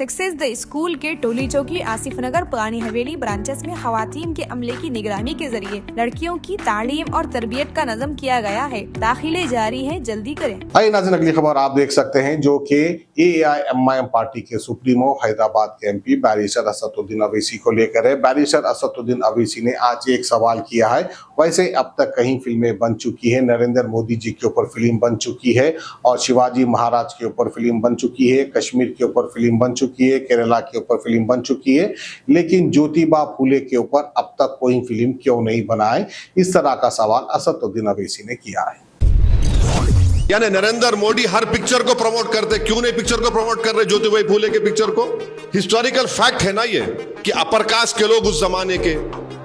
Success the school के टोली चौकी आसिफ नगर पुरानी हवेली ब्रांचेस में खवातीन के अमले की निगरानी के जरिए लड़कियों की तालीम और तरबियत का नज़म किया गया है। दाखिले जारी है, जल्दी करें। आइए नाज़रीन, अगली खबर आप देख सकते हैं जो कि AIMIM पार्टी के सुप्रीमो हैदराबाद के MP बैरिस्टर असदुद्दीन अवैसी को लेकर है। बैरिस्टर असदुद्दीन अवैसी ने आज एक सवाल किया है। वैसे अब तक कई फिल्में बन चुकी है, नरेंद्र मोदी जी के ऊपर फिल्म बन चुकी है और शिवाजी महाराज के ऊपर फिल्म बन चुकी है, कश्मीर के ऊपर फिल्म बन चुकी है, केरला के ऊपर फिल्म बन चुकी है, लेकिन ज्योतिबा फूले के ऊपर अब तक कोई फिल्म क्यों नहीं बनाए? इस तरह का सवाल असदुद्दीन अवैसी ने किया है। यानी नरेंद्र मोदी हर पिक्चर को प्रमोट करते, क्यों नहीं पिक्चर को प्रमोट कर रहे ज्योतिबा फूले के पिक्चर को? हिस्टोरिकल फैक्ट है ना ये कि अपर कास्ट के लोग उस जमाने के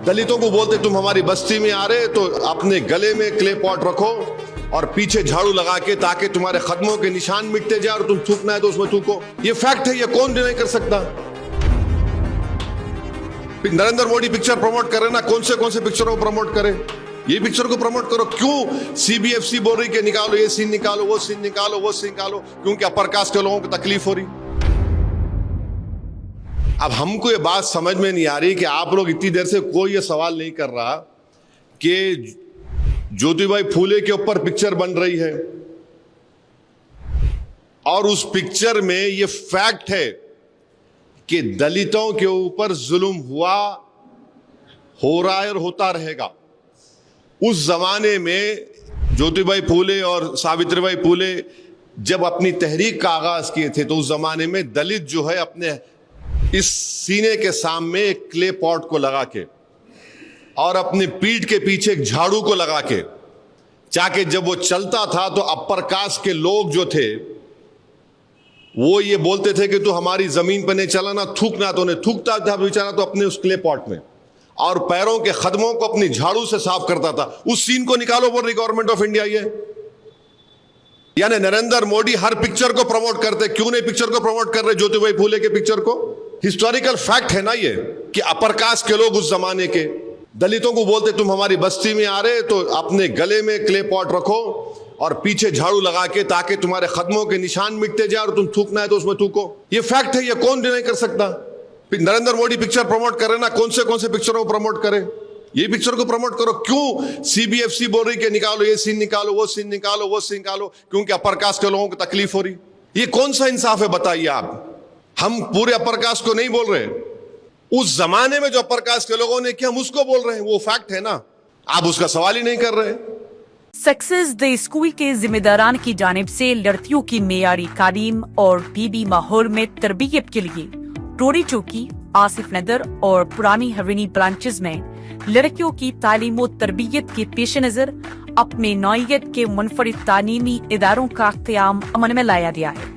दलितों को बोलते तुम हमारी बस्ती में आ रहे तो अपने गले में क्ले पॉट रखो और पीछे झाड़ू लगा के, ताकि तुम्हारे कदमों के निशान मिटते जाए और तुम थूकना है तो उसमें थूको। ये फैक्ट है, ये कौन डिनाई कर सकता? नरेंद्र मोदी पिक्चर प्रमोट करे ना, कौन से पिक्चरों को प्रमोट करे? ये पिक्चर को प्रमोट करो। क्यों CBFC बोल रही कि निकालो ये सीन, निकालो वो सीन, निकालो वो सीन निकालो? क्योंकि अपर कास्ट के लोगों को तकलीफ हो रही। अब हमको ये बात समझ में नहीं आ रही कि आप लोग इतनी देर से कोई ये सवाल नहीं कर रहा कि ज्योतिबा फूले के ऊपर पिक्चर बन रही है और उस पिक्चर में ये फैक्ट है कि दलितों के ऊपर जुल्म हुआ, हो रहा है और होता रहेगा। उस जमाने में ज्योतिबा फूले और सावित्रीबाई फूले जब अपनी तहरीक का आगाज किए थे तो उस जमाने में दलित जो है अपने इस सीने के सामने एक क्ले पॉट को लगा के और अपनी पीठ के पीछे एक झाड़ू को लगा के, चाहे जब वो चलता था तो अपर कास्ट के लोग जो थे वो ये बोलते थे कि तू हमारी जमीन पर नहीं चला ना, थूकना तो नहीं थूकता था बेचारा तो अपने उस क्ले पॉट में, और पैरों के कदमों को अपनी झाड़ू से साफ करता था। उस सीन को निकालो बोल रही गवर्नमेंट ऑफ इंडिया ये। यानी नरेंद्र मोदी हर पिक्चर को प्रमोट करते, क्यों नहीं पिक्चर को प्रमोट कर रहे ज्योतिबा फूले के पिक्चर को? हिस्टोरिकल फैक्ट है ना ये कि अपर कास्ट के लोग उस जमाने के दलितों को बोलते तुम हमारी बस्ती में आ रहे तो अपने गले में क्ले पॉट रखो और पीछे झाड़ू लगा के, ताकि तुम्हारे कदमों के निशान मिटते जाए और तुम थूकना है तो उसमें थूको। ये फैक्ट है, ये कौन डिनाई कर सकता? नरेंद्र मोदी पिक्चर प्रमोट करे ना, कौन से पिक्चरों को प्रमोट करे? ये पिक्चर को प्रमोट करो। क्यों CBFC बोल रही कि निकालो ये सीन, निकालो वो सीन, निकालो वो सीन निकालो? क्योंकि अपर कास्ट के लोगों को तकलीफ हो रही। ये कौन सा इंसाफ है बताइए आप? हम पूरे अपर कास्ट को नहीं बोल रहे, उस जमाने में जो अपर कास्ट के लोगों ने किया हम उसको बोल रहे हैं। वो फैक्ट है ना, आप उसका सवाल ही नहीं कर रहे। सक्सेस द स्कूल के जिम्मेदारान की जानिब से लड़कियों की मेयारी तालीम और बीबी माहौल में तरबियत के लिए टोरी चौकी, आसिफ नगर और पुरानी हवेली ब्रांचेस में लड़कियों की तालीम और तरबियत के पेश नजर अपने नौइयत के मुनफरिद तालीमी इदारों का क़याम अमल में लाया गया है।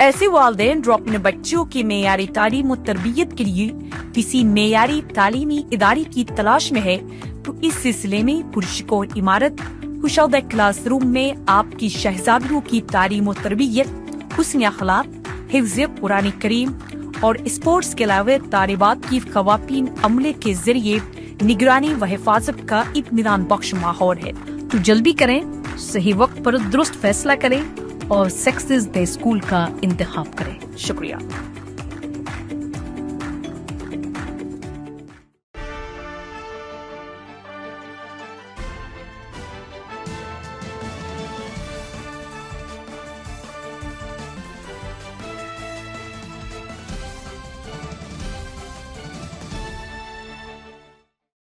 ऐसे वालिदैन जो अपने बच्चों की मेयारी तालीम और तरबियत के लिए किसी मेयारी तालीमी इदारे की तलाश में है तो इस सिलसिले में पुरस्कार इमारत कुशौदा क्लासरूम में आपकी शहजादियों की तालीम और तरबियत, हुस्न अखलाक, हिफ्ज़ कुरान करीम और स्पोर्ट्स के अलावा तालिबात की खवातीन अमले के जरिए निगरानी व हिफाजत का इत्मीनान बख्श माहौल है। तो जल्दी करें, सही वक्त पर दुरुस्त फैसला करें और सक्सेस द स्कूल का इंतखाब करें। शुक्रिया।